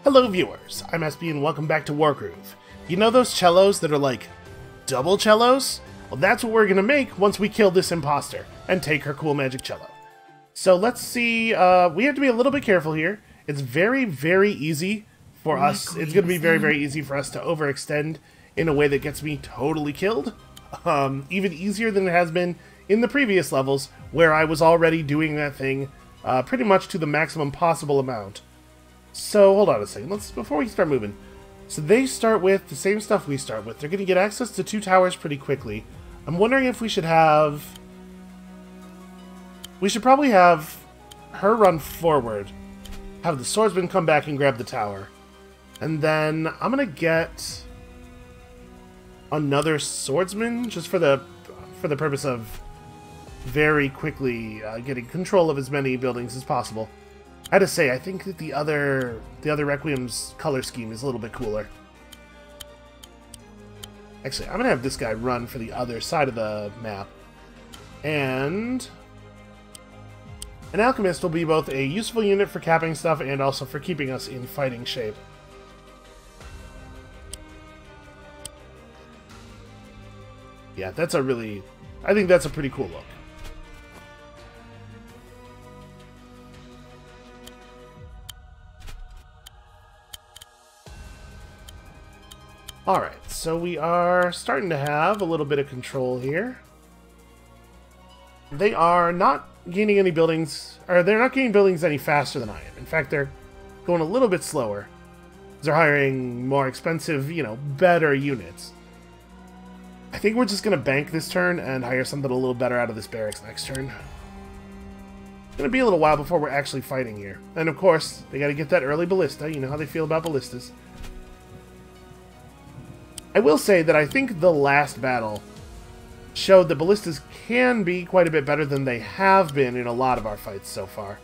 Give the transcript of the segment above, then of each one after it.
Hello viewers, I'm SB and welcome back to Wargroove. You know those cellos that are like double cellos? Well, that's what we're gonna make once we kill this imposter and take her cool magic cello. So let's see, we have to be a little bit careful here. It's very, very easy for us, it's gonna be very, very easy for us to overextend in a way that gets me totally killed. Even easier than it has been in the previous levels where I was already doing that thing pretty much to the maximum possible amount. So, hold on a second, before we start moving. So they start with the same stuff we start with. They're going to get access to 2 towers pretty quickly. I'm wondering if we should have... We should probably have her run forward, have the swordsman come back and grab the tower. And then I'm going to get another swordsman, just for the purpose of very quickly getting control of as many buildings as possible. I had to say, I think that the other Requiem's color scheme is a little bit cooler. Actually, I'm gonna have this guy run for the other side of the map. And an alchemist will be both a useful unit for capping stuff and also for keeping us in fighting shape. Yeah, I think that's a pretty cool look. Alright, so we are starting to have a little bit of control here. They are not gaining any buildings, or they're not gaining buildings any faster than I am. In fact, they're going a little bit slower. They're hiring more expensive, better units. I think we're just going to bank this turn and hire something a little better out of this barracks next turn. It's going to be a little while before we're actually fighting here. And of course, they got to get that early ballista. You know how they feel about ballistas. I will say that I think the last battle showed that ballistas can be quite a bit better than they have been in a lot of our fights so far.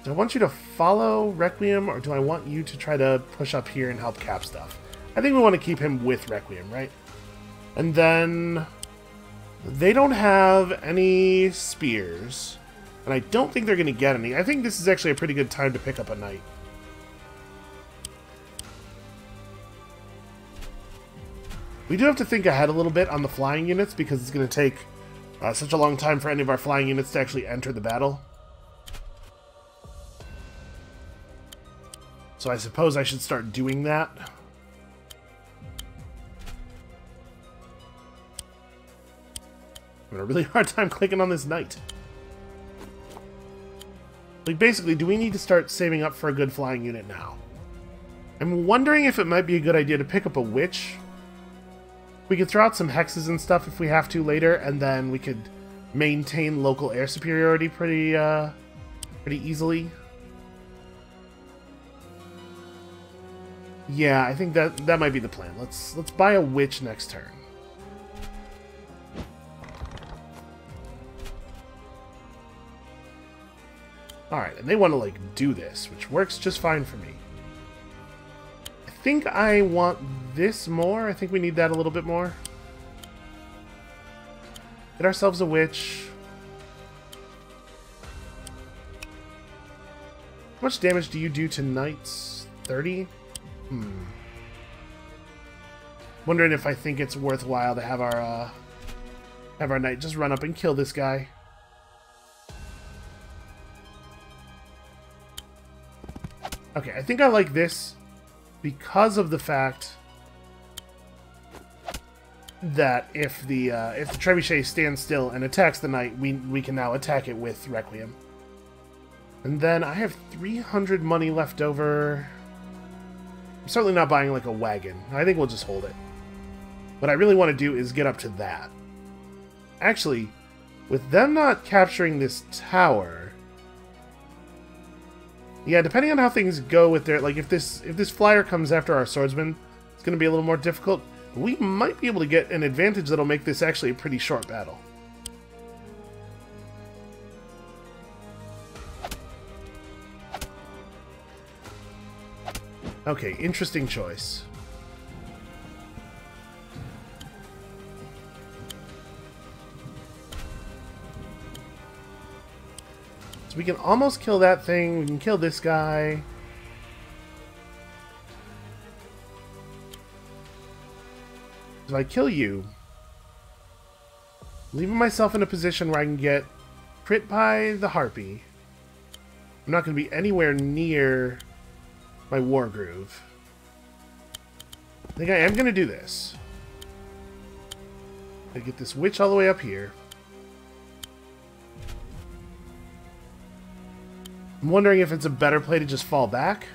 Do I want you to follow Requiem, or do I want you to try to push up here and help cap stuff? I think we want to keep him with Requiem, right? And then they don't have any spears, and I don't think they're going to get any. I think this is actually a pretty good time to pick up a knight. We do have to think ahead a little bit on the flying units because it's going to take such a long time for any of our flying units to actually enter the battle. So I suppose I should start doing that. I'm having a really hard time clicking on this knight. Like, basically, do we need to start saving up for a good flying unit now? I'm wondering if it might be a good idea to pick up a witch. We could throw out some hexes and stuff if we have to later, and then we could maintain local air superiority pretty easily. Yeah, I think that might be the plan. Let's buy a witch next turn. Alright, and they want to, do this, which works just fine for me. I think I want this more. I think we need that a little bit more. Get ourselves a witch. How much damage do you do to knights? 30? Wondering if I think it's worthwhile to have our knight just run up and kill this guy. Okay, I think I like this because of the fact that if the trebuchet stands still and attacks the knight, we can now attack it with Requiem. And then I have 300 money left over. I'm certainly not buying a wagon. I think we'll just hold it. What I really want to do is get up to that. Actually, with them not capturing this tower, yeah, depending on how things go with their, if this flyer comes after our swordsman, it's going to be a little more difficult. We might be able to get an advantage that'll make this actually a pretty short battle. Okay, interesting choice. So we can almost kill that thing. We can kill this guy. If I kill you, I'm leaving myself in a position where I can get crit by the harpy. I'm not going to be anywhere near my Wargroove. I think I am going to do this. I get this witch all the way up here. I'm wondering if it's a better play to just fall back.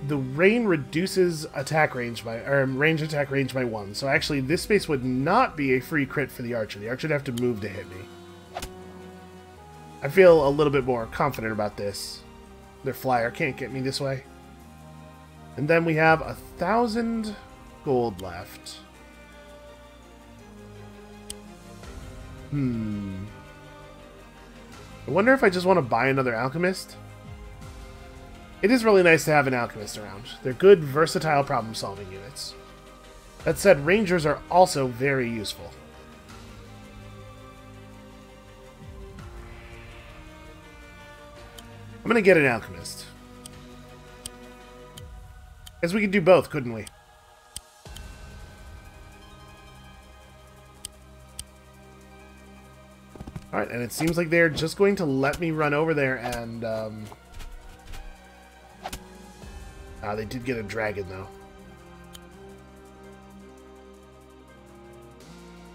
The rain reduces attack range by, or range attack range by 1. So actually, this space would not be a free crit for the archer. The archer would have to move to hit me. I feel a little bit more confident about this. Their flyer can't get me this way. And then we have 1,000 gold left. I wonder if I just want to buy another alchemist. It is really nice to have an alchemist around. They're good, versatile problem-solving units. That said, rangers are also very useful. I'm gonna get an alchemist. Guess we could do both, couldn't we? Alright, and it seems like they're just going to let me run over there and, they did get a dragon, though.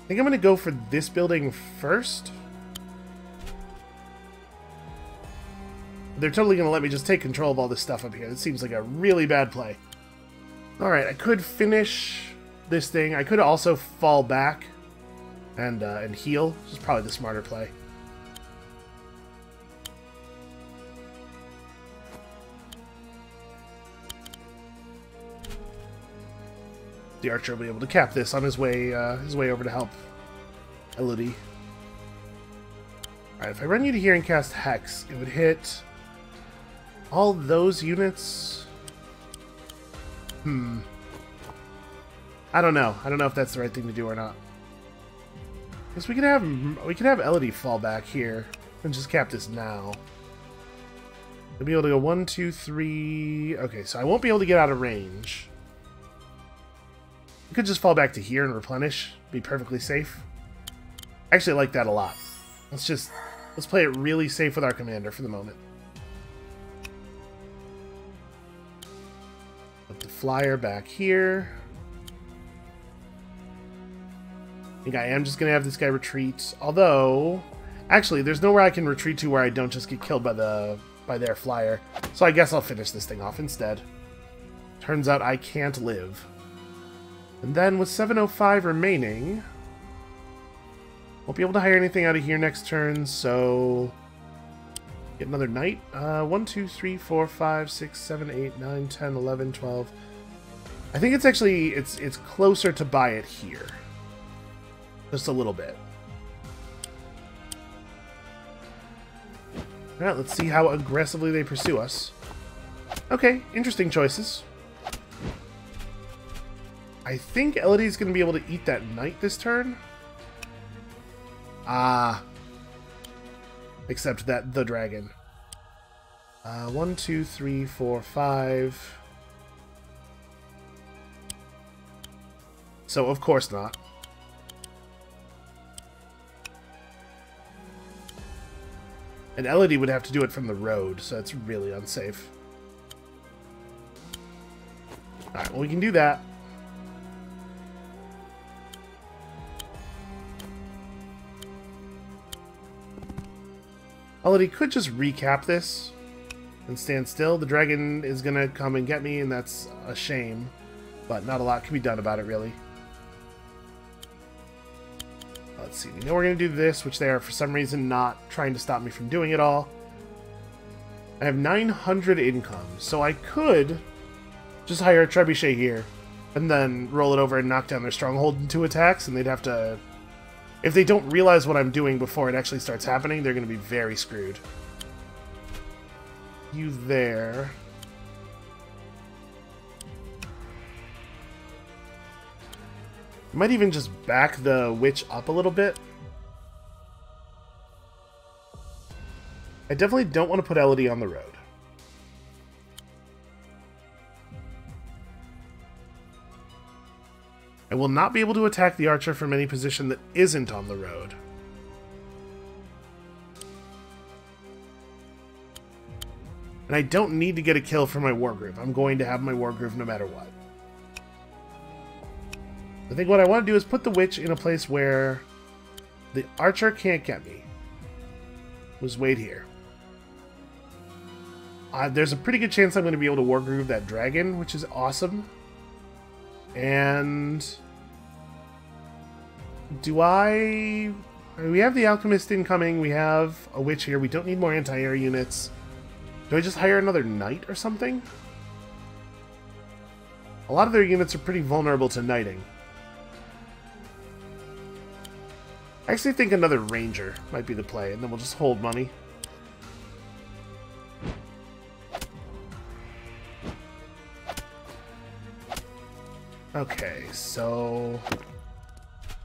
I think I'm going to go for this building first. They're totally going to let me just take control of all this stuff up here. It seems like a really bad play. Alright, I could finish this thing. I could also fall back and heal, which is probably the smarter play. The archer will be able to cap this on his way over to help Elodie. Alright, if I run you to here and cast Hex, it would hit all those units. I don't know. I don't know if that's the right thing to do or not. Guess we could have Elodie fall back here and just cap this now. We'll be able to go 1, 2, 3. Okay, so I won't be able to get out of range. We could just fall back to here and replenish. Be perfectly safe. I actually like that a lot. Let's play it really safe with our commander for the moment. Put the flyer back here. I think I am just going to have this guy retreat. Although, actually, there's nowhere I can retreat to where I don't just get killed by their flyer. So I guess I'll finish this thing off instead. Turns out I can't live. And then with 705 remaining, won't be able to hire anything out of here next turn, so get another knight. 1, 2, 3, 4, 5, 6, 7, 8, 9, 10, 11, 12. I think it's actually, it's closer to buy it here. Just a little bit. Alright, let's see how aggressively they pursue us. Okay, interesting choices. I think Elodie's going to be able to eat that knight this turn. Except that the dragon. 1, 2, 3, 4, 5. So, of course not. And Elodie would have to do it from the road, so it's really unsafe. Alright, well, we can do that. Elodie could just recap this and stand still. The dragon is going to come and get me, and that's a shame. But not a lot can be done about it, really. Let's see. We know we're going to do this, which they are, for some reason, not trying to stop me from doing it all. I have 900 income, so I could just hire a trebuchet here and then roll it over and knock down their stronghold in 2 attacks, and they'd have to... If they don't realize what I'm doing before it actually starts happening, they're going to be very screwed. You there. I might even just back the witch up a little bit. I definitely don't want to put Elodie on the road. I will not be able to attack the archer from any position that isn't on the road. And I don't need to get a kill for my Wargroove. I'm going to have my Wargroove no matter what. I think what I want to do is put the witch in a place where the archer can't get me. Just wait here. There's a pretty good chance I'm going to be able to Wargroove that dragon, which is awesome. And do we have the alchemist incoming, we have a witch here, we don't need more anti-air units. Do I just hire another knight or something? A lot of their units are pretty vulnerable to knighting. I actually think another ranger might be the play, and then we'll just hold money. Okay, so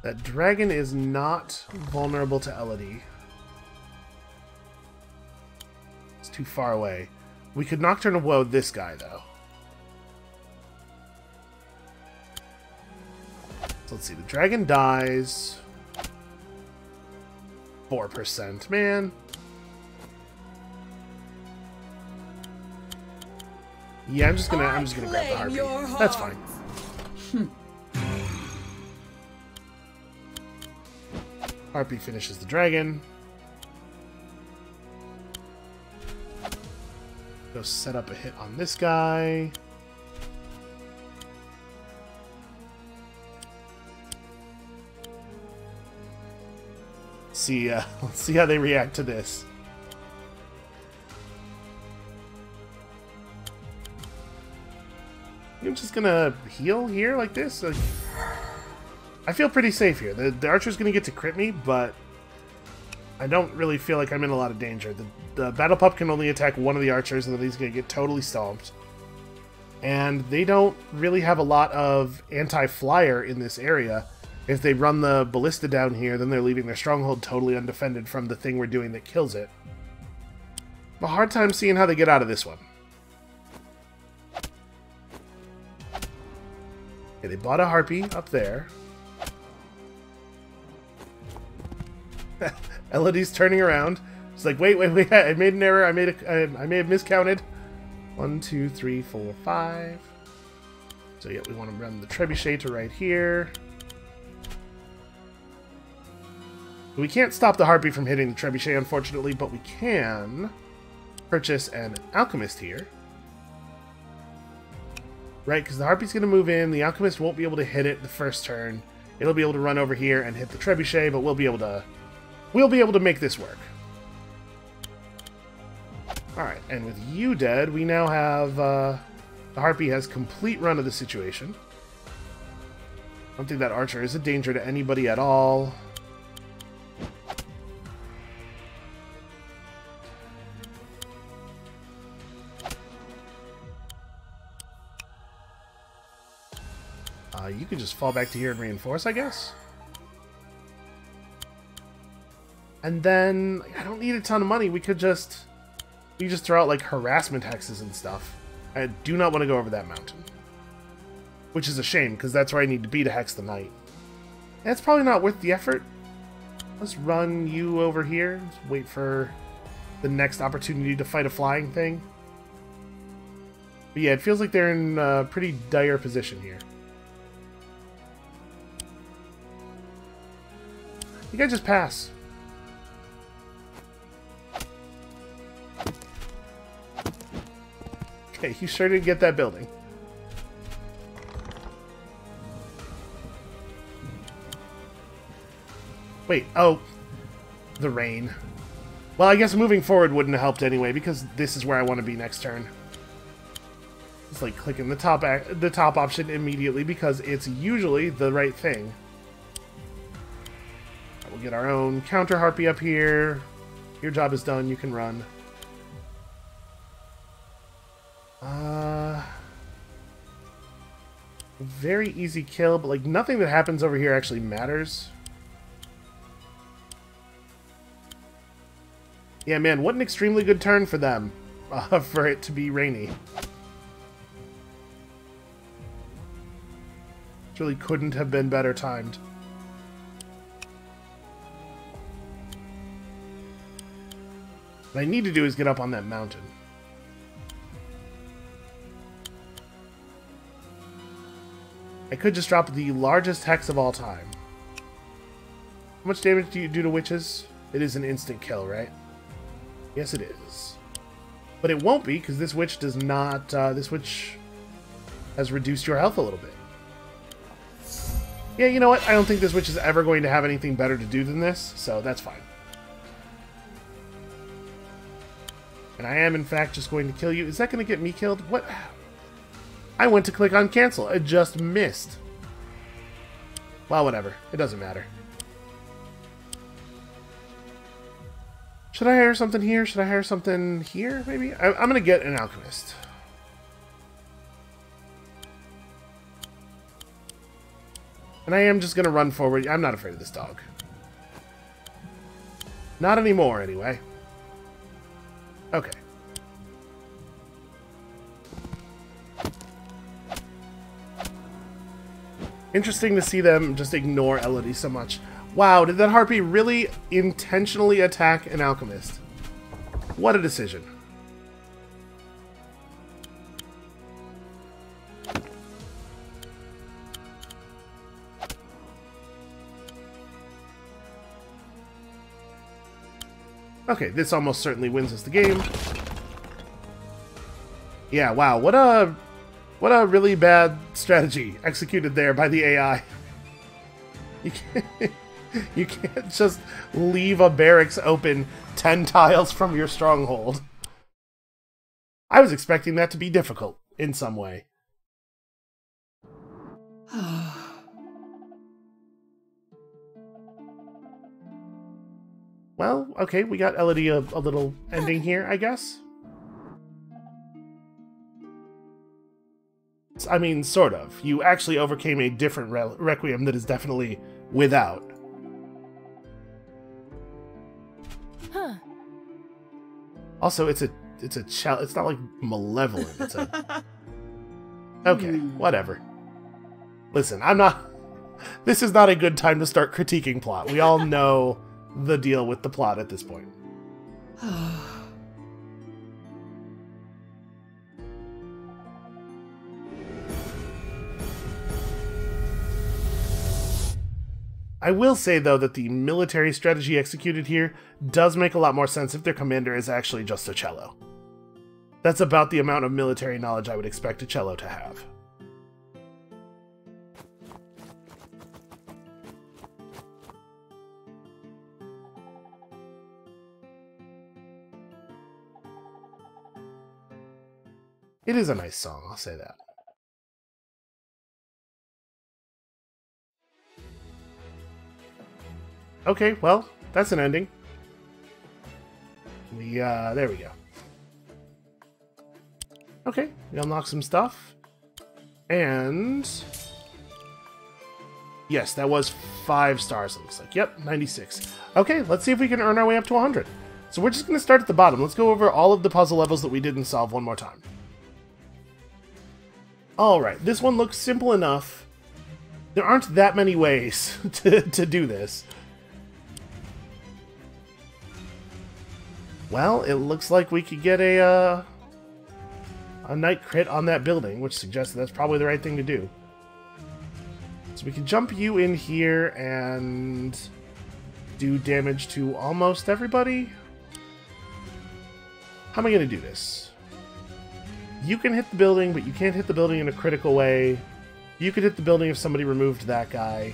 that dragon is not vulnerable to Elodie. It's too far away. We could Nocturne Woe this guy, though. So let's see, the dragon dies. 4%, man. Yeah, I'm just gonna grab the harpy. That's fine. Harpy finishes the dragon. Go set up a hit on this guy. Let's see how they react to this. I'm just gonna heal here like this. I feel pretty safe here. The archer's gonna get to crit me, but I don't really feel like I'm in a lot of danger. The battle pup can only attack one of the archers, and then he's gonna get totally stomped. And they don't really have a lot of anti-flyer in this area. If they run the ballista down here, then they're leaving their stronghold totally undefended from the thing we're doing that kills it. I have a hard time seeing how they get out of this one. Okay, they bought a harpy up there. Elodie's turning around. It's like, wait, I made an error. I may have miscounted. 1, 2, 3, 4, 5. So yeah, we want to run the trebuchet to right here. We can't stop the harpy from hitting the trebuchet, unfortunately, but we can purchase an alchemist here. Right, because the harpy's going to move in. The alchemist won't be able to hit it the first turn. It'll be able to run over here and hit the trebuchet, but we'll be able to make this work. Alright, and with you dead, we now have the harpy has complete run of the situation. I don't think that archer is a danger to anybody at all. You could just fall back to here and reinforce, I guess. And then, I don't need a ton of money. We could just throw out, like, harassment hexes and stuff. I do not want to go over that mountain. Which is a shame, because that's where I need to be to hex the knight. And it's probably not worth the effort. Let's run you over here. Just wait for the next opportunity to fight a flying thing. But yeah, it feels like they're in a pretty dire position here. You guys just pass. Okay, you sure did get that building. Wait, oh. The rain. Well, I guess moving forward wouldn't have helped anyway, because this is where I want to be next turn. It's like clicking the top option immediately, because it's usually the right thing. We'll get our own counter harpy up here. Your job is done. You can run. Very easy kill, but like nothing that happens over here actually matters. Yeah, man, what an extremely good turn for them, for it to be rainy. This really couldn't have been better timed. What I need to do is get up on that mountain. I could just drop the largest hex of all time. How much damage do you do to witches? It is an instant kill, right? Yes, it is. But it won't be, because this witch does not... this witch has reduced your health a little bit. Yeah, you know what? I don't think this witch is ever going to have anything better to do than this, so that's fine. And I am, in fact, just going to kill you. Is that going to get me killed? What? I went to click on cancel. I just missed. Well, whatever. It doesn't matter. Should I hire something here? Should I hire something here, maybe? I'm going to get an alchemist. And I am just going to run forward. I'm not afraid of this dog. Not anymore, anyway. Okay. Interesting to see them just ignore Elodie so much. Wow, did that harpy really intentionally attack an alchemist? What a decision. Okay, this almost certainly wins us the game. Yeah, wow, what a really bad strategy executed there by the AI. You can't just leave a barracks open 10 tiles from your stronghold. I was expecting that to be difficult in some way. Well, okay, we got Elodie a little ending here, I guess. I mean, sort of. You actually overcame a different Requiem that is definitely without. Huh. Also, it's not like malevolent. It's a... Okay, whatever. Listen, this is not a good time to start critiquing plot. We all know the deal with the plot at this point. I will say, though, that the military strategy executed here does make a lot more sense if their commander is actually just a cello. That's about the amount of military knowledge I would expect a cello to have. It is a nice song, I'll say that. Okay, well, that's an ending. There we go. Okay, we unlock some stuff. And... yes, that was 5 stars, it looks like. Yep, 96. Okay, let's see if we can earn our way up to 100. So we're just going to start at the bottom. Let's go over all of the puzzle levels that we didn't solve one more time. Alright, this one looks simple enough. There aren't that many ways to do this. Well, it looks like we could get a night crit on that building, which suggests that's probably the right thing to do. So we can jump you in here and do damage to almost everybody. How am I going to do this? You can hit the building, but you can't hit the building in a critical way. You could hit the building if somebody removed that guy.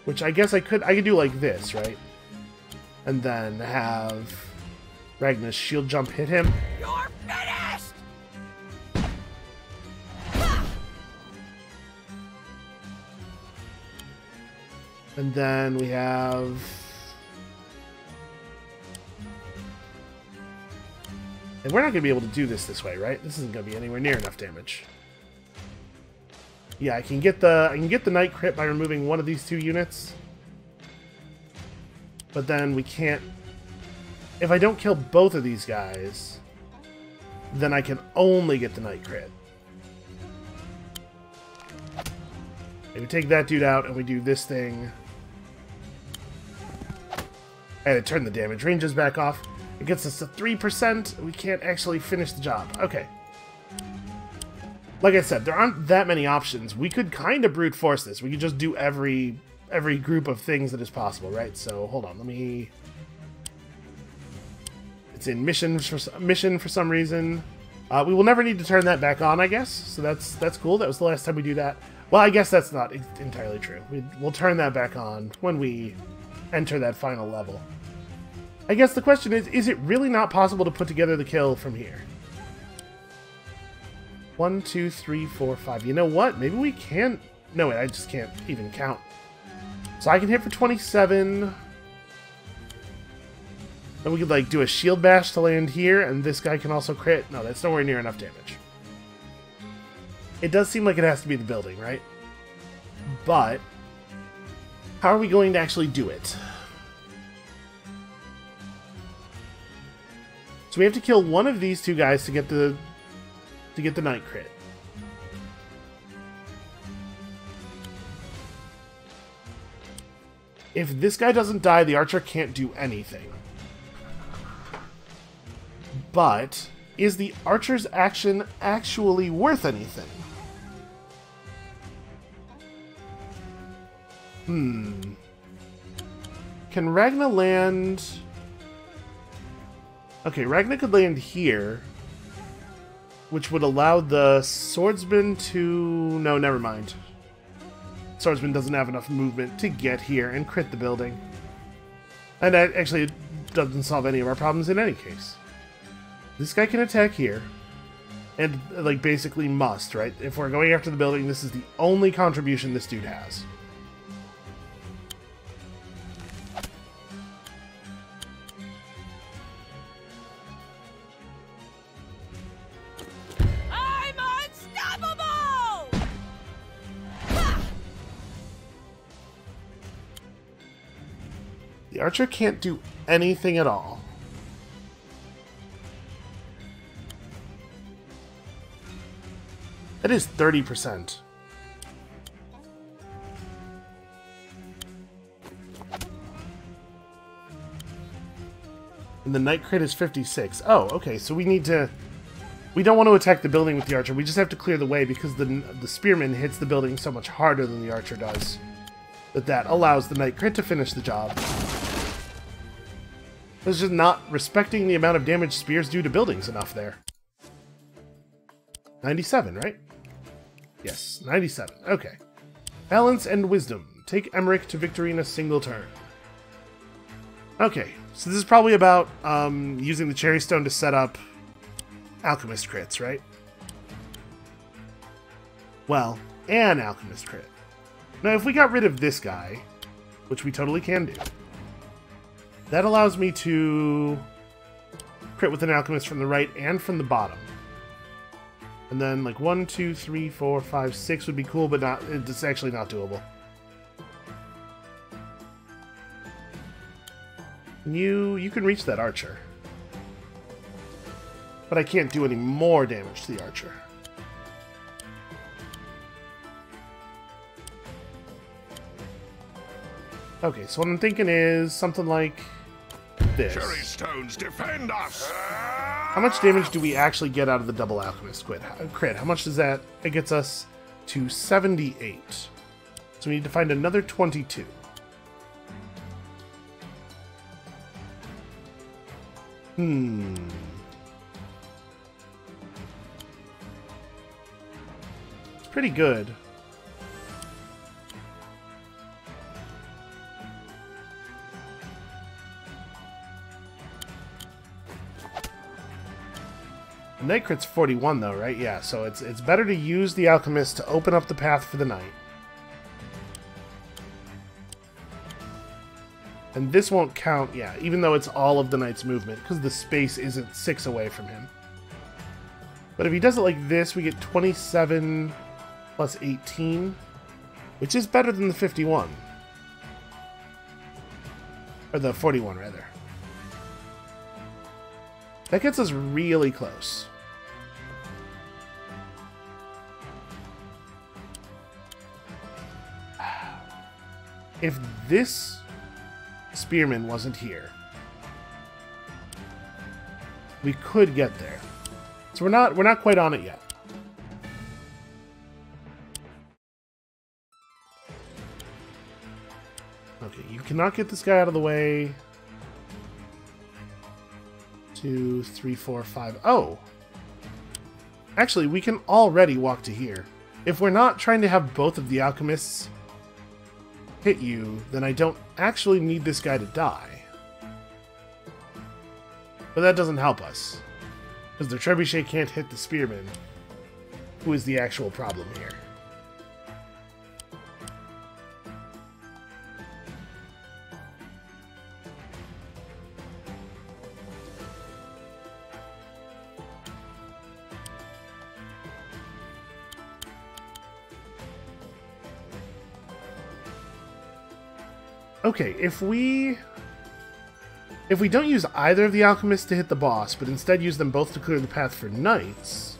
Which I guess I could do like this, right? And then have Ragnar's shield jump hit him. You're finished! And then we have... and we're not going to be able to do this way, right? This isn't going to be anywhere near enough damage. Yeah, I can get the night crit by removing one of these 2 units. But then we can't... if I don't kill both of these guys, then I can only get the night crit. And we take that dude out and we do this thing. And it turned the damage ranges back off. It gets us to 3%. We can't actually finish the job. Okay. Like I said, there aren't that many options. We could kind of brute force this. We could just do every group of things that is possible, right? So hold on, let me. It's in mission for some reason. We will never need to turn that back on, I guess. So that's cool. That was the last time we do that. Well, I guess that's not entirely true. We'll turn that back on when we enter that final level. I guess the question is it really not possible to put together the kill from here? 1, 2, 3, 4, 5. You know what? Maybe we can. No, wait, I just can't even count. So I can hit for 27. Then we could, like, do a shield bash to land here, and this guy can also crit. No, that's nowhere near enough damage. It does seem like it has to be the building, right? But how are we going to actually do it? So we have to kill one of these two guys to get the knight crit. If this guy doesn't die, the archer can't do anything. But is the archer's action actually worth anything? Can Ragna land? Okay, Ragna could land here, which would allow the swordsman to... No, never mind. Swordsman doesn't have enough movement to get here and crit the building. And that actually doesn't solve any of our problems in any case. This guy can attack here. And, like, basically must, right? If we're going after the building, this is the only contribution this dude has. The archer can't do anything at all. That is 30%. And the knight crit is 56. Oh, okay, so we need to... We don't want to attack the building with the archer. We just have to clear the way because the spearman hits the building so much harder than the archer does. That allows the knight crit to finish the job. It's just not respecting the amount of damage spears do to buildings enough there. 97, right? Yes, 97. Okay. Balance and wisdom. Take Emmerich to victory in a single turn. Okay, so this is probably about using the Cherrystone to set up alchemist crits, right? Well, an alchemist crit. Now, if we got rid of this guy, which we totally can do, that allows me to crit with an alchemist from the right and from the bottom. And then, like, 1, 2, 3, 4, 5, 6 would be cool, but not. It's actually not doable. You can reach that archer. But I can't do any more damage to the archer. Okay, so what I'm thinking is something like this. Cherrystones, defend us! How much damage do we actually get out of the double alchemist crit? How much does that? It gets us to 78. So we need to find another 22. It's pretty good. The knight crit's 41 though, right? Yeah, so it's better to use the alchemist to open up the path for the knight. And this won't count, yeah, even though it's all of the knight's movement, because the space isn't 6 away from him. But if he does it like this, we get 27 plus 18, which is better than the 51. Or the 41, rather. That gets us really close. if this spearman wasn't here, we could get there. So we're not quite on it yet. Okay, you cannot get this guy out of the way. 2, 3, 4, 5. Oh! Actually, we can already walk to here. If we're not trying to have both of the alchemists hit you, then I don't actually need this guy to die. But that doesn't help us, because the trebuchet can't hit the spearman, who is the actual problem here. Okay, if we don't use either of the alchemists to hit the boss, but instead use them both to clear the path for knights,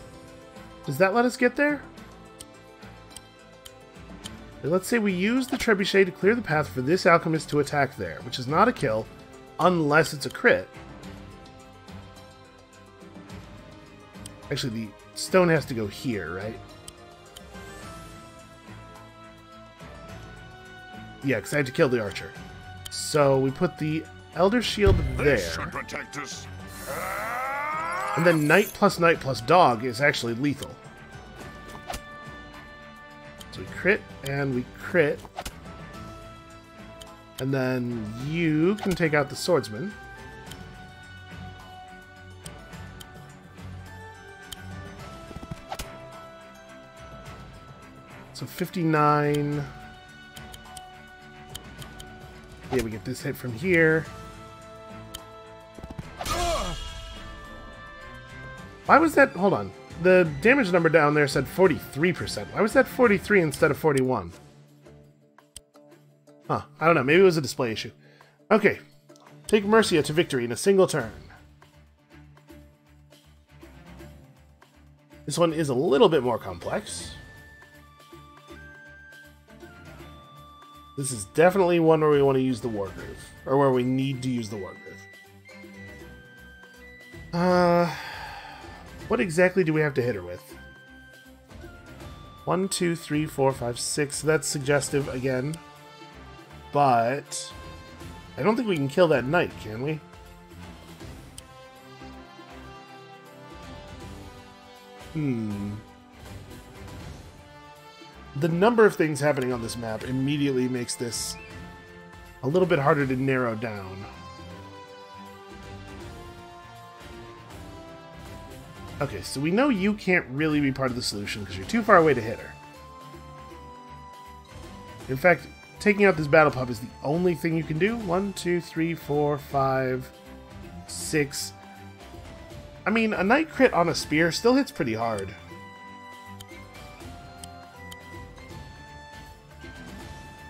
does that let us get there? Let's say we use the trebuchet to clear the path for this alchemist to attack there, which is not a kill, unless it's a crit. Actually, the stone has to go here, right? Yeah, because I had to kill the archer. So we put the Elder Shield there. This should protect us. And then Knight plus Dog is actually lethal. So we crit, and we crit. And then you can take out the Swordsman. So 59... Yeah, we get this hit from here. Why was that? Hold on. The damage number down there said 43%. Why was that 43 instead of 41? Huh. I don't know. Maybe it was a display issue. Okay. Take Mercia to victory in a single turn. This one is a little bit more complex. This is definitely one where we want to use the Wargroove. Or where we need to use the Wargroove. What exactly do we have to hit her with? 1, 2, 3, 4, 5, 6. That's suggestive again. But I don't think we can kill that knight, can we? The number of things happening on this map immediately makes this a little bit harder to narrow down. Okay, so we know you can't really be part of the solution because you're too far away to hit her. In fact, taking out this battle pup is the only thing you can do. 1, 2, 3, 4, 5, 6. I mean, a knight crit on a spear still hits pretty hard.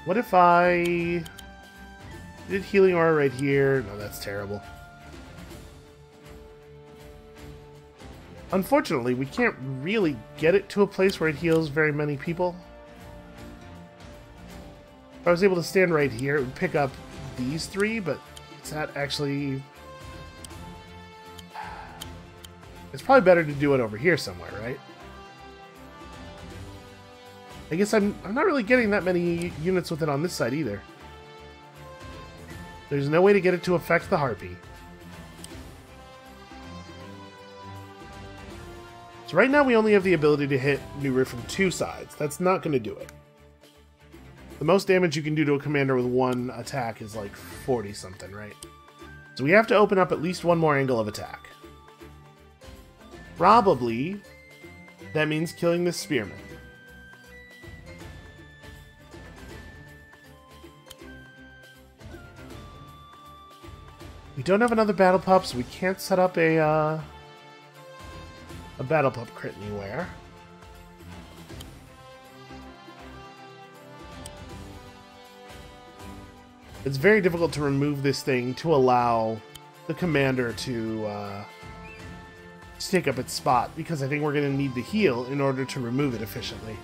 What if I did healing aura right here? No, that's terrible. Unfortunately, we can't really get it to a place where it heals very many people. If I was able to stand right here, it would pick up these 3, but is that actually... It's probably better to do it over here somewhere, right? I guess I'm not really getting that many units with it on this side either. There's no way to get it to affect the Harpy. So right now we only have the ability to hit Nuru from 2 sides. That's not going to do it. The most damage you can do to a commander with 1 attack is like 40 something, right? So we have to open up at least 1 more angle of attack. Probably that means killing this spearman. We don't have another battle pup, so we can't set up a battle pup crit anywhere. It's very difficult to remove this thing to allow the commander to take up its spot, because I think we're going to need the heal in order to remove it efficiently.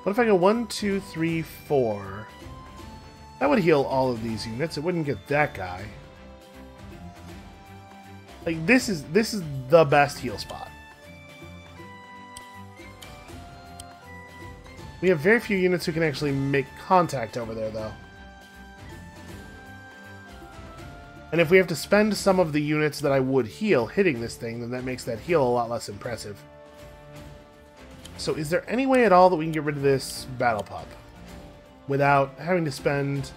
What if I go 1, 2, 3, 4? That would heal all of these units. It wouldn't get that guy. Like, this is the best heal spot. We have very few units who can actually make contact over there, though. And if we have to spend some of the units that I would heal hitting this thing, then that makes that heal a lot less impressive. So is there any way at all that we can get rid of this Battle Pup without having to spend...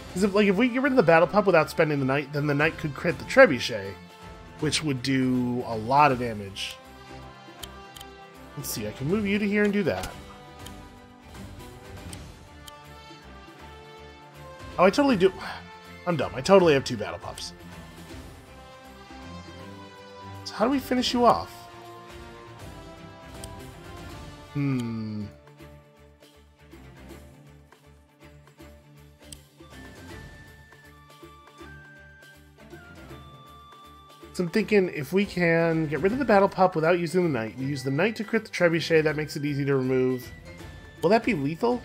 Because if we get rid of the Battle Pup without spending the Knight, then the Knight could crit the Trebuchet, which would do a lot of damage. Let's see, I can move you to here and do that. Oh, I totally do... I'm dumb. I totally have 2 Battle Pups. So how do we finish you off? So I'm thinking if we can get rid of the Battle Pup without using the Knight, we use the Knight to crit the Trebuchet, that makes it easy to remove. Will that be lethal?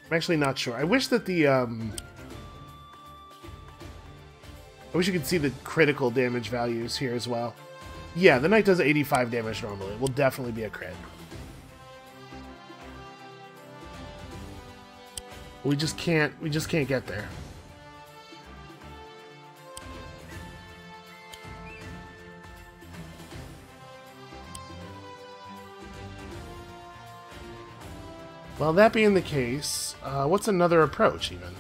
I'm actually not sure. I wish that the, I wish you could see the critical damage values here as well. Yeah, the Knight does 85 damage normally. It will definitely be a crit. We just can't get there. Well, that being the case, what's another approach, even?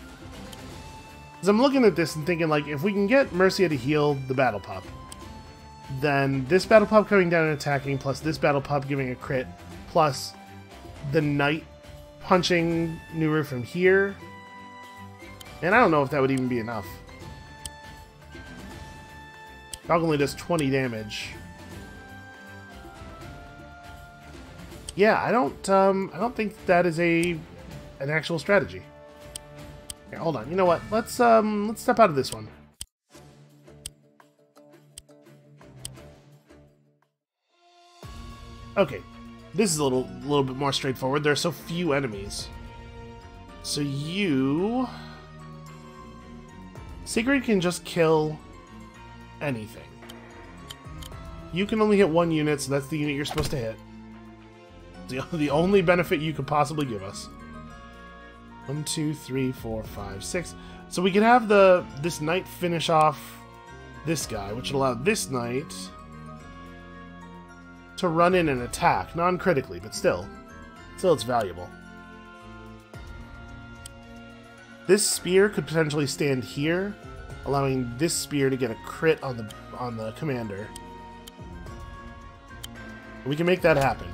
Because I'm looking at this and thinking, like, if we can get Mercia to heal the Battle Pup, then this Battle Pup coming down and attacking, plus this Battle Pup giving a crit, plus the Knight punching Nuru from here. And I don't know if that would even be enough. Dog only does 20 damage. Yeah, I don't think that is an actual strategy. Here, hold on. You know what? Let's step out of this one. Okay, this is a little bit more straightforward. There are so few enemies. So you, Sigrid can just kill anything. You can only hit 1 unit, so that's the unit you're supposed to hit. The only benefit you could possibly give us. 1, 2, 3, 4, 5, 6. So we could have this Knight finish off this guy, which would allow this Knight to run in and attack, non-critically, but still it's valuable. This spear could potentially stand here, allowing this spear to get a crit on the commander. We can make that happen.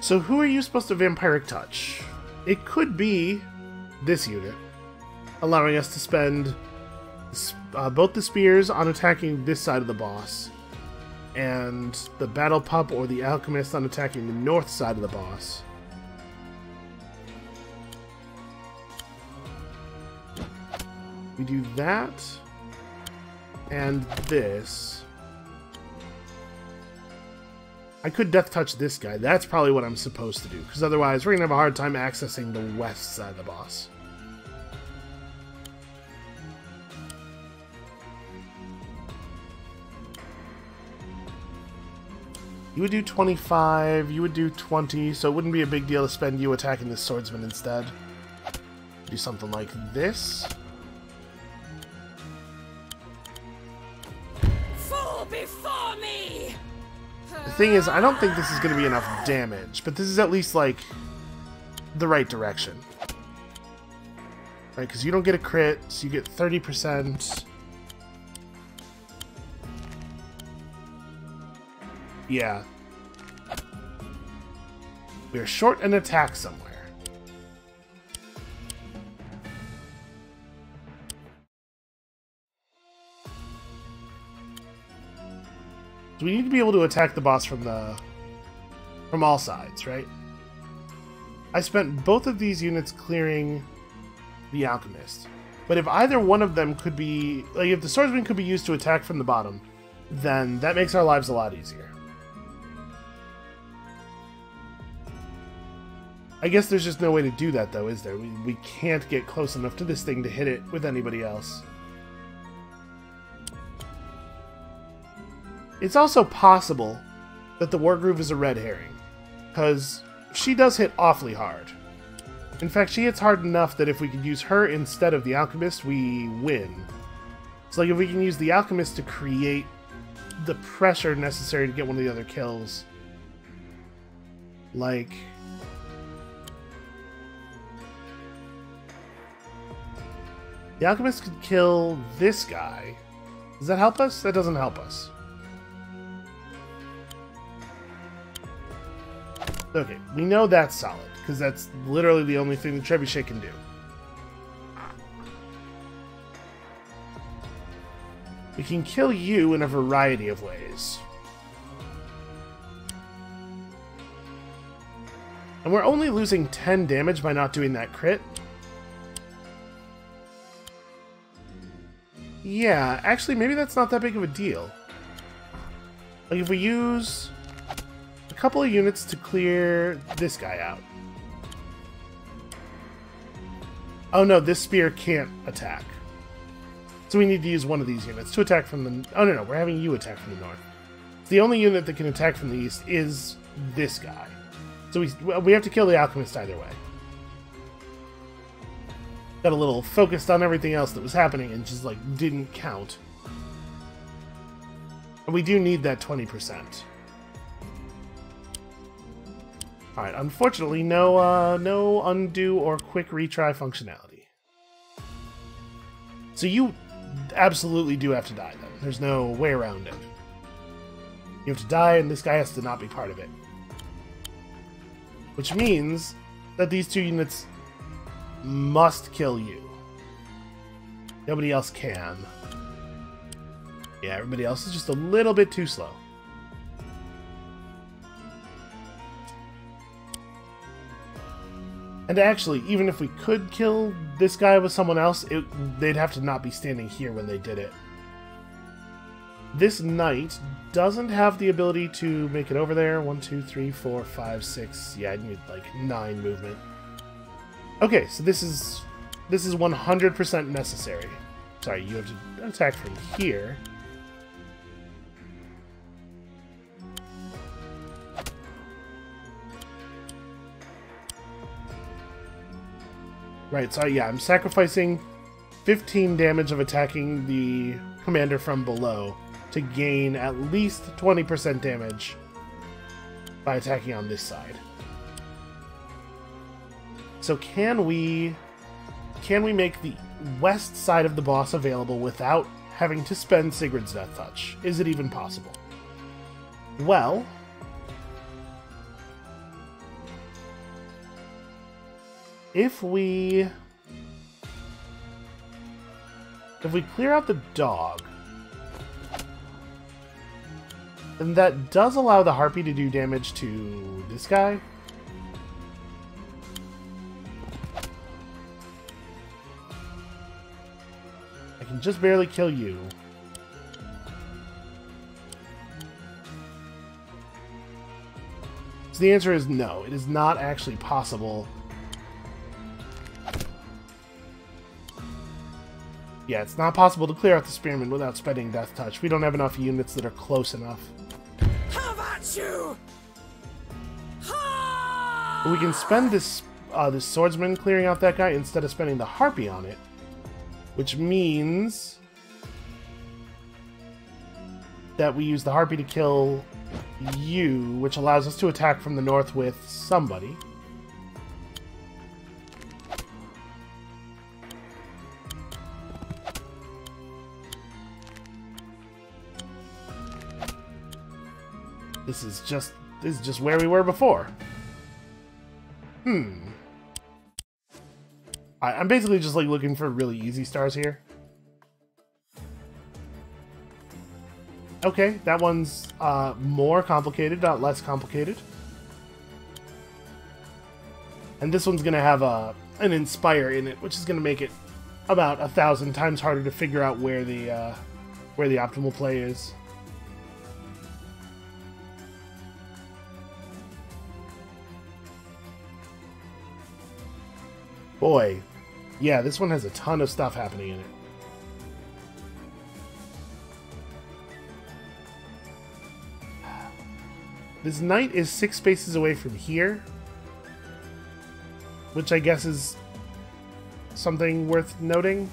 So who are you supposed to Vampiric Touch? It could be this unit, allowing us to spend both the spears on attacking this side of the boss, and the Battle Pup or the Alchemist on attacking the north side of the boss. We do that, and this. I could Death Touch this guy. That's probably what I'm supposed to do, because otherwise we're going to have a hard time accessing the west side of the boss. You would do 25, you would do 20, so it wouldn't be a big deal to spend you attacking this swordsman instead. Do something like this. Fall before me! The thing is, I don't think this is going to be enough damage, but this is at least, like, the right direction. Right, because you don't get a crit, so you get 30%. Yeah. We're short an attack somewhere. So we need to be able to attack the boss from all sides, right? I spent both of these units clearing the alchemist. But if either one of them could be... Like, if the swordsman could be used to attack from the bottom, then that makes our lives a lot easier. I guess there's just no way to do that, though, is there? We can't get close enough to this thing to hit it with anybody else. It's also possible that the Wargroove is a red herring, because she does hit awfully hard. In fact, she hits hard enough that if we could use her instead of the alchemist, we win. So, like, if we can use the alchemist to create the pressure necessary to get one of the other kills, like... The alchemist could kill this guy. Does that help us? That doesn't help us. Okay, we know that's solid, because that's literally the only thing the trebuchet can do. We can kill you in a variety of ways. And we're only losing 10 damage by not doing that crit. Yeah, actually, maybe that's not that big of a deal. Like, if we use a couple of units to clear this guy out. Oh no, this spear can't attack. So we need to use one of these units to attack from the... Oh no, we're having you attack from the north. The only unit that can attack from the east is this guy. So we have to kill the alchemist either way. Got a little focused on everything else that was happening and just, like, didn't count. And we do need that 20%. Alright, unfortunately, no undo or quick retry functionality. So you absolutely do have to die, then. There's no way around it. You have to die, and this guy has to not be part of it. Which means that these two units must kill you. Nobody else can. Yeah, everybody else is just a little bit too slow. And actually, even if we could kill this guy with someone else, they'd have to not be standing here when they did it. This knight doesn't have the ability to make it over there. 1, 2, 3, 4, 5, 6. Yeah, I need like 9 movement. Okay, so this is 100% necessary. Sorry, you have to attack from here. Right, so yeah, I'm sacrificing 15 damage of attacking the commander from below to gain at least 20% damage by attacking on this side. So can we make the west side of the boss available without having to spend Sigurd's Death Touch? Is it even possible? Well, if we clear out the dog, then that does allow the harpy to do damage to this guy. I can just barely kill you. So the answer is no, it is not actually possible. Yeah, it's not possible to clear out the spearman without spending Death Touch. We don't have enough units that are close enough. How about you? But we can spend this swordsman clearing out that guy instead of spending the harpy on it, which means that we use the harpy to kill you, which allows us to attack from the north with somebody. This is just where we were before. I'm basically just like looking for really easy stars here. Okay, that one's more complicated, not less complicated. And this one's gonna have a an Inspire in it, which is going to make it about 1,000 times harder to figure out where the optimal play is. Boy, yeah, this one has a ton of stuff happening in it. This knight is 6 spaces away from here, which I guess is something worth noting.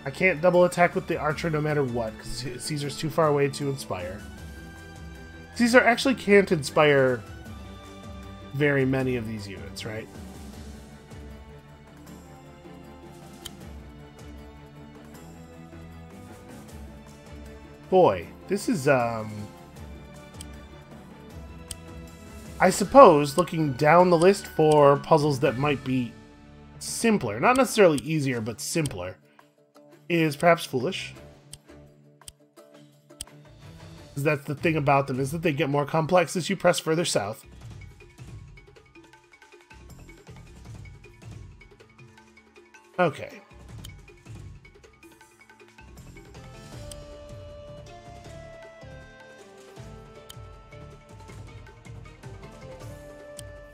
I can't double attack with the archer no matter what, because Caesar's too far away to inspire. Caesar actually can't inspire very many of these units, right? Boy, this is, I suppose, looking down the list for puzzles that might be simpler, not necessarily easier, but simpler, is perhaps foolish. Because that's the thing about them, is that they get more complex as you press further south. Okay.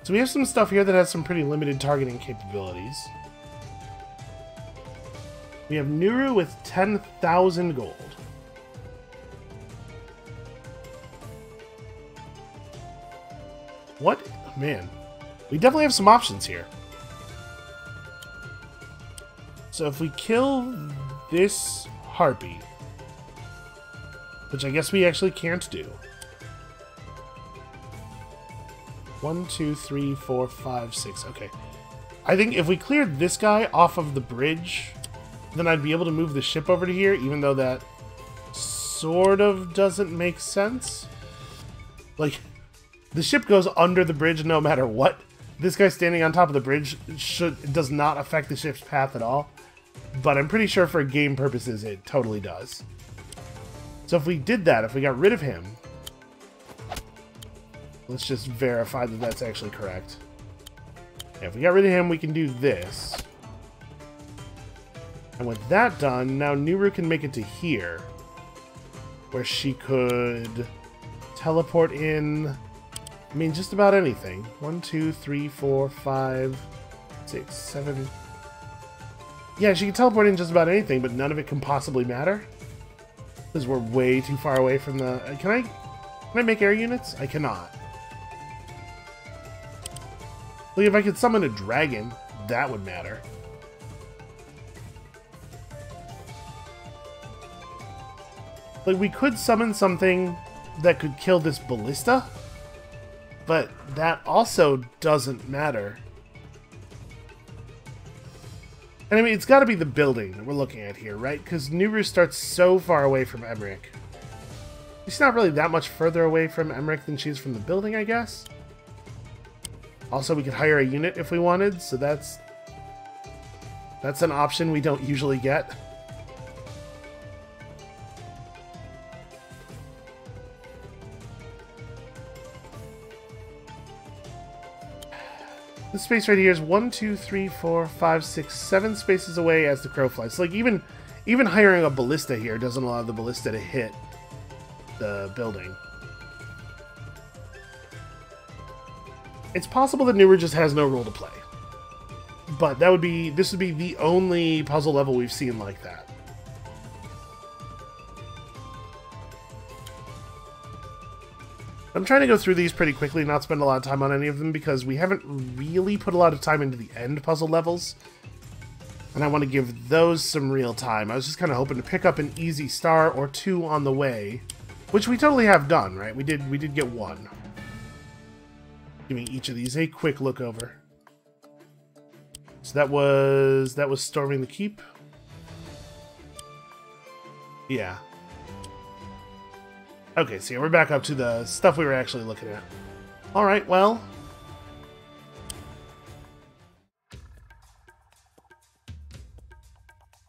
So we have some stuff here that has some pretty limited targeting capabilities. We have Nuru with 10,000 gold. What? Man. We definitely have some options here. So if we kill this harpy, which I guess we actually can't do. 1, 2, 3, 4, 5, 6. Okay. I think if we cleared this guy off of the bridge, then I'd be able to move the ship over to here, even though that sort of doesn't make sense. Like, the ship goes under the bridge no matter what. This guy standing on top of the bridge does not affect the ship's path at all. But I'm pretty sure for game purposes it totally does. So if we did that, if we got rid of him... Let's just verify that that's actually correct. Yeah, if we got rid of him, we can do this. And with that done, now Nuru can make it to here. Where she could teleport in... I mean, just about anything. 1, 2, 3, 4, 5, 6, 7... Yeah, she can teleport in just about anything, but none of it can possibly matter. Because we're way too far away from the... Can I make air units? I cannot. Like, if I could summon a dragon, that would matter. Like, we could summon something that could kill this ballista, but that also doesn't matter. And I mean, it's got to be the building that we're looking at here, right? Because Nuru starts so far away from Emmerich. She's not really that much further away from Emmerich than she is from the building, I guess. Also, we could hire a unit if we wanted, so that's an option we don't usually get. This space right here is 1, 2, 3, 4, 5, 6, 7 spaces away as the crow flies. So, like, even hiring a ballista here doesn't allow the ballista to hit the building. It's possible that Nuru just has no role to play. But this would be the only puzzle level we've seen like that. I'm trying to go through these pretty quickly, not spend a lot of time on any of them, because we haven't really put a lot of time into the end puzzle levels. And I want to give those some real time. I was just kind of hoping to pick up an easy star or two on the way, which we totally have done, right? We did get one. Giving each of these a quick look over. So that was storming the keep. Yeah. Okay, so yeah, we're back up to the stuff we were actually looking at. Alright, well.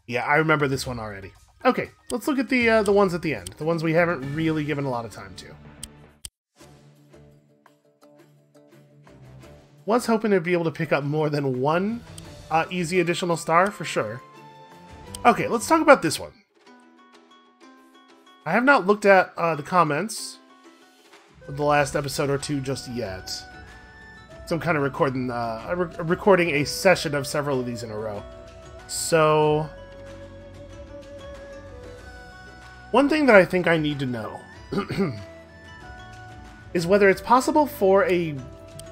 Yeah, I remember this one already. Okay, let's look at the ones at the end. The ones we haven't really given a lot of time to. Was hoping to be able to pick up more than one easy additional star, for sure. Okay, let's talk about this one. I have not looked at the comments of the last episode or two just yet. So I'm kind of recording recording a session of several of these in a row. So, one thing that I think I need to know is whether it's possible for a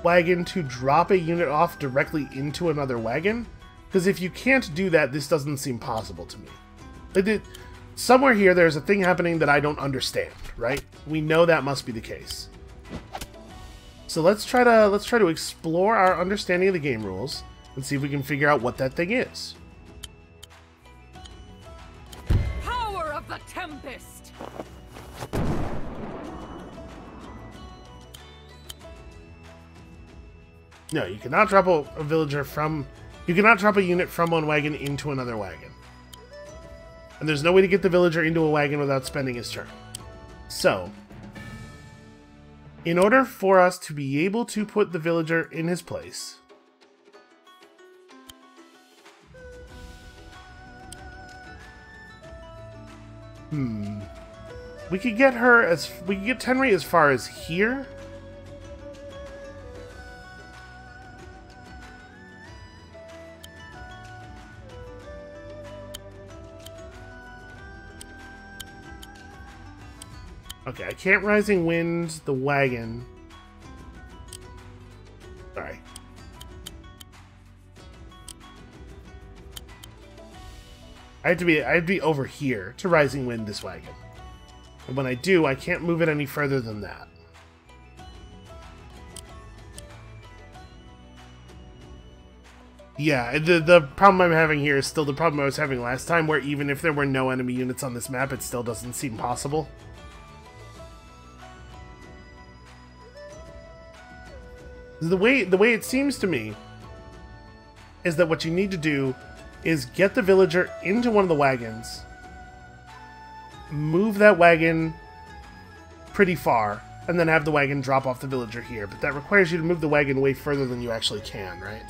wagon to drop a unit off directly into another wagon. Because if you can't do that, this doesn't seem possible to me. Somewhere here, there's a thing happening that I don't understand, right? We know that must be the case. So let's try to explore our understanding of the game rules and see if we can figure out what that thing is. Power of the Tempest! No, you cannot drop a villager from... You cannot drop a unit from one wagon into another wagon. And there's no way to get the villager into a wagon without spending his turn. So, in order for us to be able to put the villager in his place, we could get Tenri as far as here. Okay, I can't Rising Wind the wagon. Sorry. I have to be over here to Rising Wind this wagon. And when I do, I can't move it any further than that. Yeah, the problem I'm having here is still the problem I was having last time, where even if there were no enemy units on this map, it still doesn't seem possible. The way it seems to me is that what you need to do is get the villager into one of the wagons, move that wagon pretty far, and then have the wagon drop off the villager here. But that requires you to move the wagon way further than you actually can, right?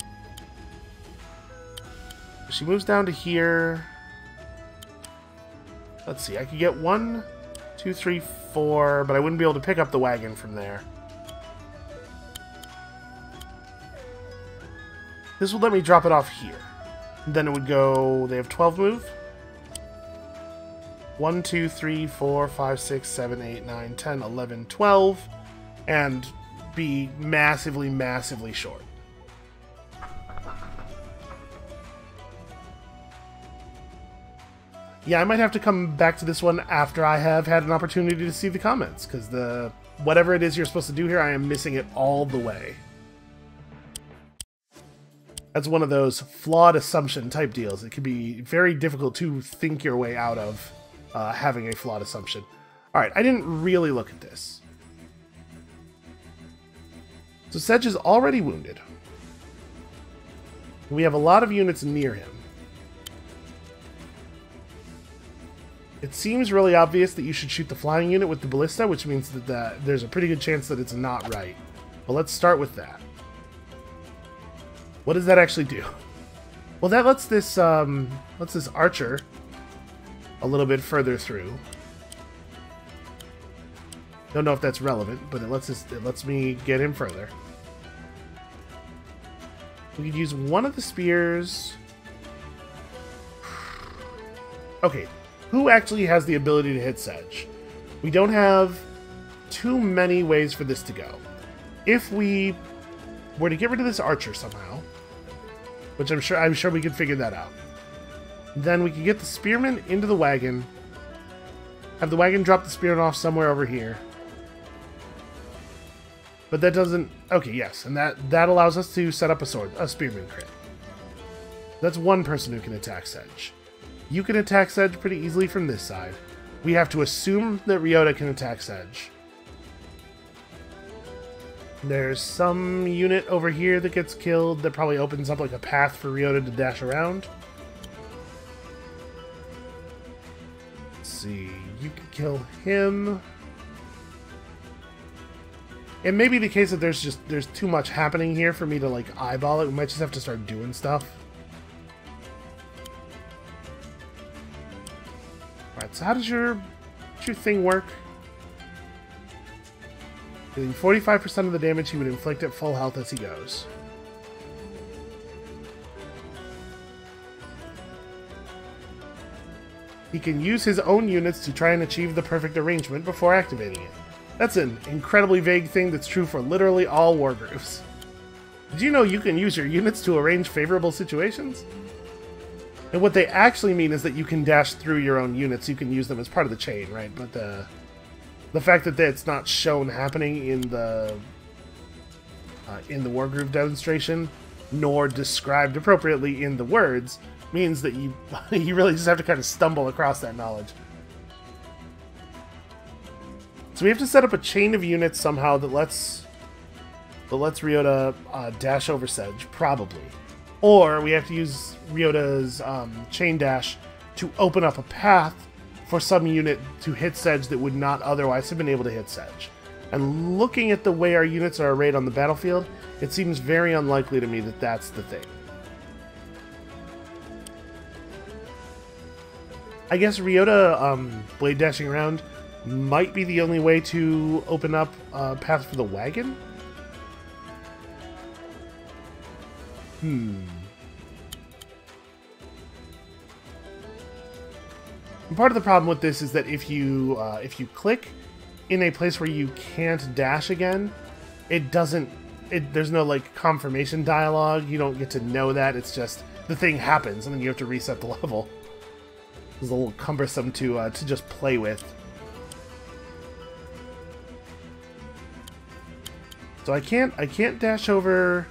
She moves down to here. Let's see, I could get 1, 2, 3, 4, but I wouldn't be able to pick up the wagon from there. This would let me drop it off here. Then it would go... They have 12 move? 1, 2, 3, 4, 5, 6, 7, 8, 9, 10, 11, 12. And be massively, massively short. Yeah, I might have to come back to this one after I have had an opportunity to see the comments. Because whatever it is you're supposed to do here, I am missing it all the way. That's one of those flawed assumption type deals. It can be very difficult to think your way out of having a flawed assumption. Alright, I didn't really look at this. So Sedge is already wounded. We have a lot of units near him. It seems really obvious that you should shoot the flying unit with the ballista, which means that there's a pretty good chance that it's not right. But let's start with that. What does that actually do? Well, that lets this archer a little bit further through. Don't know if that's relevant, but it lets me get him further. We could use one of the spears. Okay, who actually has the ability to hit Sedge? We don't have too many ways for this to go. If we were to get rid of this archer somehow, which I'm sure we could figure that out. Then we could get the spearman into the wagon, have the wagon drop the spearman off somewhere over here. But that doesn't... Okay, yes, and that allows us to set up a spearman crit. That's one person who can attack Sedge. You can attack Sedge pretty easily from this side. We have to assume that Ryota can attack Sedge. There's some unit over here that gets killed that probably opens up like a path for Ryota to dash around. Let's see, you can kill him. It may be the case that there's too much happening here for me to like eyeball it. We might just have to start doing stuff. Alright, so how does your thing work? Dealing 45% of the damage he would inflict at full health as he goes. He can use his own units to try and achieve the perfect arrangement before activating it. That's an incredibly vague thing that's true for literally all Wargrooves. Did you know you can use your units to arrange favorable situations? And what they actually mean is that you can dash through your own units. You can use them as part of the chain, right? But the fact that it's not shown happening in the Wargroove demonstration, nor described appropriately in the words, means that you you really just have to kind of stumble across that knowledge. So we have to set up a chain of units somehow that lets Ryota dash over Sedge, probably. Or we have to use Ryota's chain dash to open up a path for some unit to hit Sedge that would not otherwise have been able to hit Sedge. And looking at the way our units are arrayed on the battlefield, it seems very unlikely to me that that's the thing. I guess Ryota blade dashing around might be the only way to open up a path for the wagon? And part of the problem with this is that if you click in a place where you can't dash again, there's no like confirmation dialogue. You don't get to know that. It's just the thing happens and then you have to reset the level. It's a little cumbersome to just play with. So I can't dash over.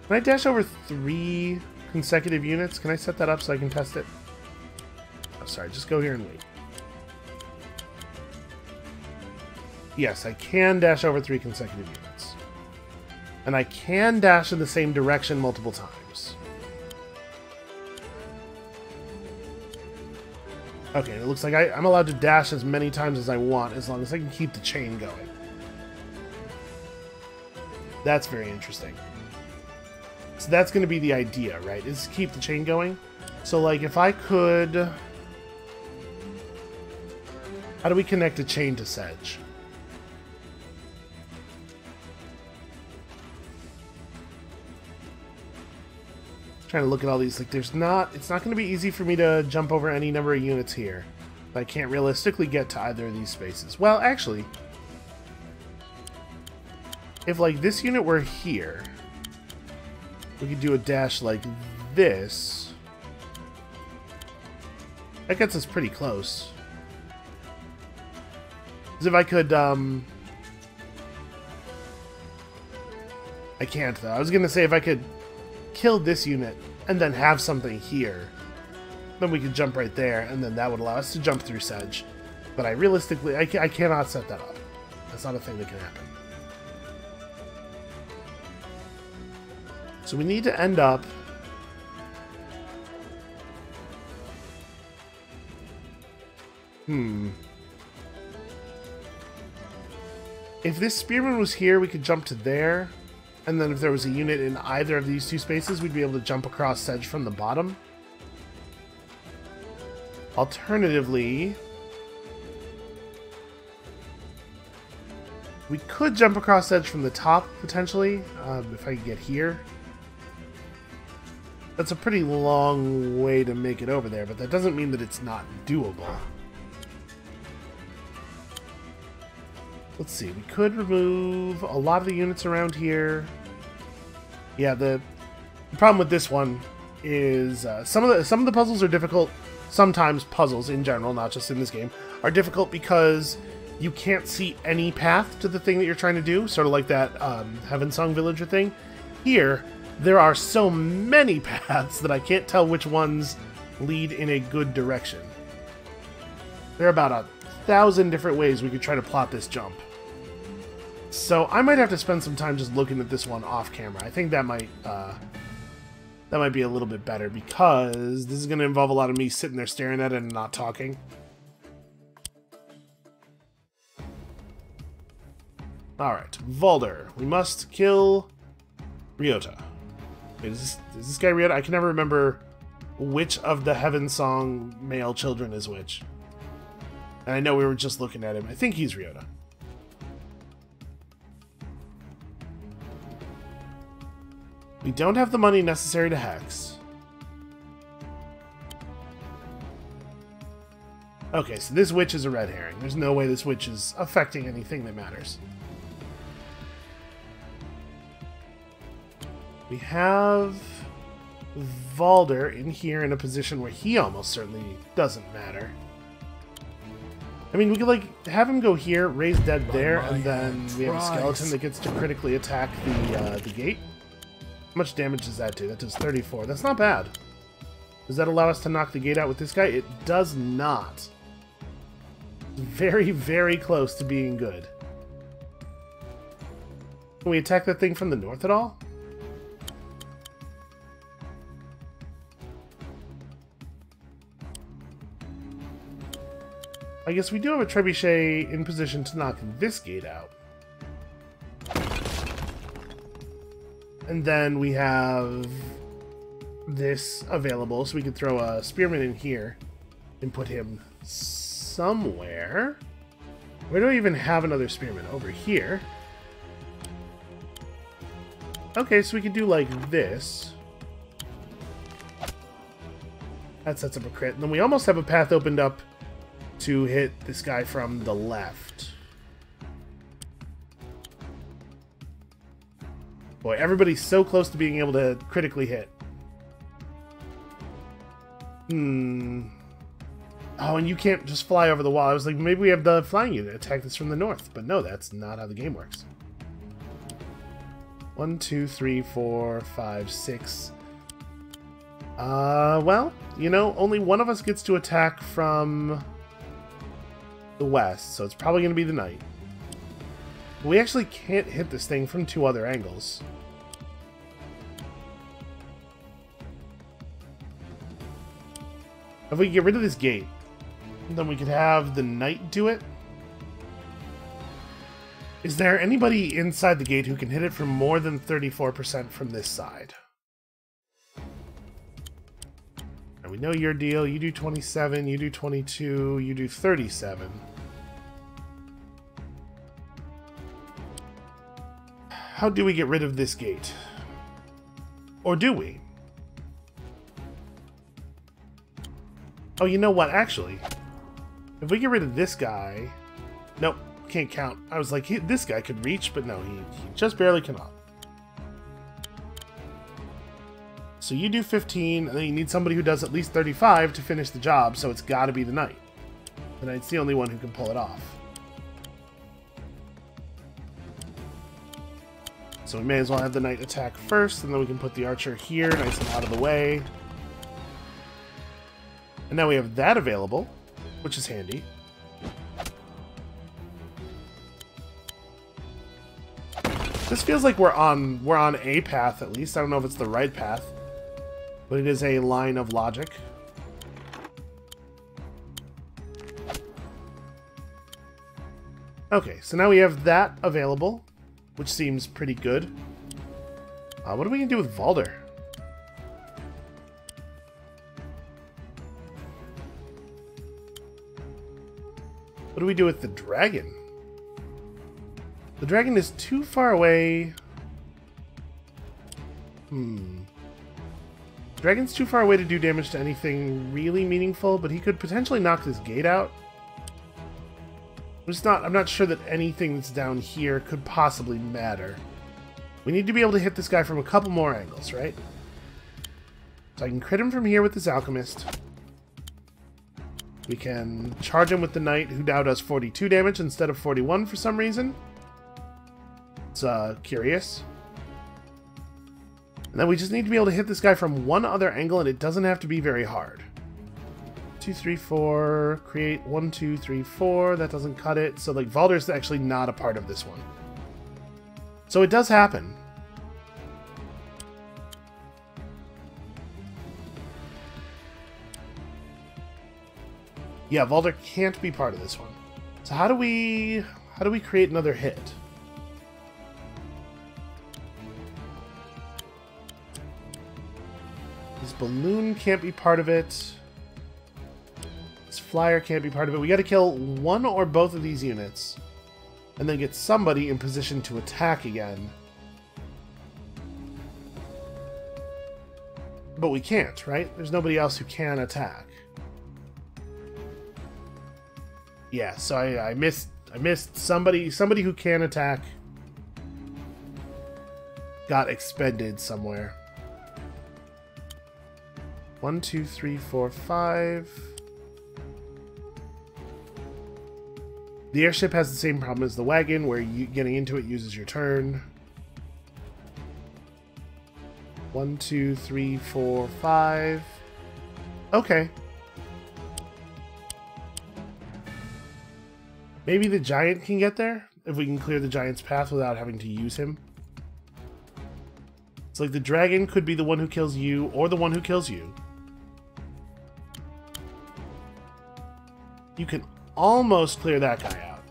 Can I dash over 3 consecutive units? Can I set that up so I can test it? Oh, sorry, just go here and wait. Yes, I can dash over 3 consecutive units. And I can dash in the same direction multiple times. Okay, it looks like I'm allowed to dash as many times as I want as long as I can keep the chain going. That's very interesting. So that's going to be the idea, right? Is keep the chain going. So like if I could... How do we connect a chain to Sedge? Trying to look at all these, like it's not going to be easy for me to jump over any number of units here. But I can't realistically get to either of these spaces. Well, actually, if like this unit were here, we could do a dash like this. That gets us pretty close. As if I could, I can't though. I was gonna say if I could kill this unit and then have something here, then we could jump right there, and then that would allow us to jump through Sedge. But I realistically, I cannot set that up. That's not a thing that can happen. So we need to end up... If this spearman was here, we could jump to there. And then if there was a unit in either of these 2 spaces, we'd be able to jump across Sedge from the bottom. Alternatively, we could jump across Sedge from the top, potentially, if I could get here. That's a pretty long way to make it over there, but that doesn't mean that it's not doable. Let's see, we could remove a lot of the units around here. Yeah, the problem with this one is some of the puzzles are difficult. Sometimes puzzles in general, not just in this game, are difficult because you can't see any path to the thing that you're trying to do, sort of like that Heavensong Villager thing. Here, there are so many paths that I can't tell which ones lead in a good direction. There are about 1,000 different ways we could try to plot this jump. So I might have to spend some time just looking at this one off camera. I think that might be a little bit better because this is going to involve a lot of me sitting there staring at it and not talking. Alright, Vulder. We must kill Ryota. Wait, is this guy Ryota? I can never remember which of the Heaven Song male children is which. And I know we were just looking at him. I think he's Ryota. We don't have the money necessary to hex. Okay, so this witch is a red herring. There's no way this witch is affecting anything that matters. We have Valder in here in a position where he almost certainly doesn't matter. I mean, we could, like, have him go here, raise dead there, and then we have a skeleton that gets to critically attack the gate. How much damage does that do? That does 34. That's not bad. Does that allow us to knock the gate out with this guy? It does not. Very, very close to being good. Can we attack that thing from the north at all? I guess we do have a trebuchet in position to knock this gate out. And then we have this available, so we could throw a spearman in here and put him somewhere. Where do I even have another spearman? Over here. Okay, so we could do like this. That sets up a crit. And then we almost have a path opened up to hit this guy from the left. Boy, everybody's so close to being able to critically hit. Oh, and you can't just fly over the wall. I was like, maybe we have the flying unit attack this from the north. But no, that's not how the game works. 1, 2, 3, 4, 5, 6. Well, you know, only one of us gets to attack from the west, so it's probably going to be the knight. We actually can't hit this thing from 2 other angles. If we get rid of this gate, then we could have the knight do it. Is there anybody inside the gate who can hit it from more than 34% from this side? And we know your deal. You do 27, you do 22, you do 37. How do we get rid of this gate? Or do we? Oh, you know what? Actually, if we get rid of this guy... Nope, can't count. I was like, this guy could reach, but no, he just barely cannot. So you do 15, and then you need somebody who does at least 35 to finish the job, so it's got to be the knight. The knight's the only one who can pull it off. So we may as well have the knight attack first, and then we can put the archer here, nice and out of the way. And now we have that available, which is handy. This feels like we're on a path, at least. I don't know if it's the right path, but it is a line of logic. Okay, so now we have that available, which seems pretty good. What are we going to do with Valder? What do we do with the dragon? The dragon is too far away. Dragon's too far away to do damage to anything really meaningful, but he could potentially knock this gate out. I'm not sure that anything that's down here could possibly matter. We need to be able to hit this guy from a couple more angles, right? So I can crit him from here with this alchemist. We can charge him with the knight, who now does 42 damage instead of 41 for some reason. It's curious. And then we just need to be able to hit this guy from one other angle, and it doesn't have to be very hard. 2, 3, 4. Create 1, 2, 3, 4. That doesn't cut it. So, like, Valder's actually not a part of this one. So it does happen. Yeah, Valder can't be part of this one. So how do we create another hit? balloon can't be part of it. This flyer can't be part of it. We got to kill one or both of these units. And then get somebody in position to attack again. But we can't, right? There's nobody else who can attack. Yeah, so I missed somebody who can attack got expended somewhere. 1, 2, 3, 4, 5. The airship has the same problem as the wagon, where getting into it uses your turn. 1, 2, 3, 4, 5. Okay. Maybe the giant can get there, if we can clear the giant's path without having to use him. It's like the dragon could be the one who kills you, or the one who kills you. You can almost clear that guy out.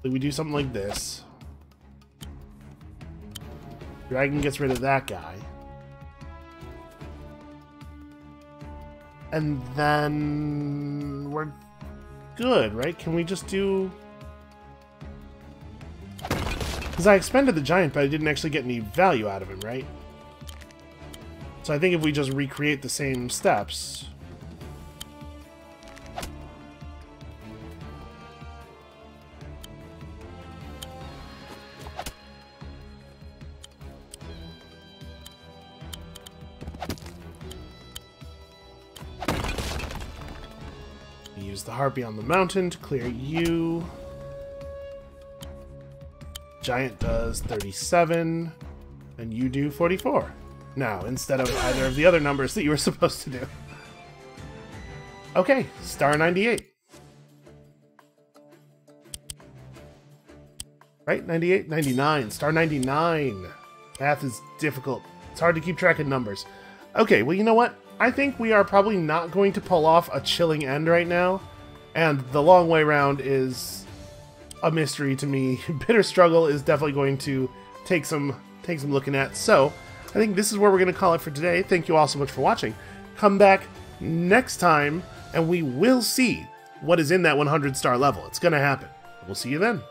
So we do something like this. Dragon gets rid of that guy. And then we're good, right? Can we just do... Because I expended the giant, but I didn't actually get any value out of him, right? So I think if we just recreate the same steps... Use the harpy on the mountain to clear you. Giant does 37, and you do 44. Now, instead of either of the other numbers that you were supposed to do. Okay, star 98. Right? 98? 99. Star 99. Math is difficult. It's hard to keep track of numbers. Okay, well, you know what? I think we are probably not going to pull off a chilling end right now, and the long way round is a mystery to me. Bitter Struggle is definitely going to take some looking at. So, I think this is where we're going to call it for today. Thank you all so much for watching. Come back next time, and we will see what is in that 100-star level. It's going to happen. We'll see you then.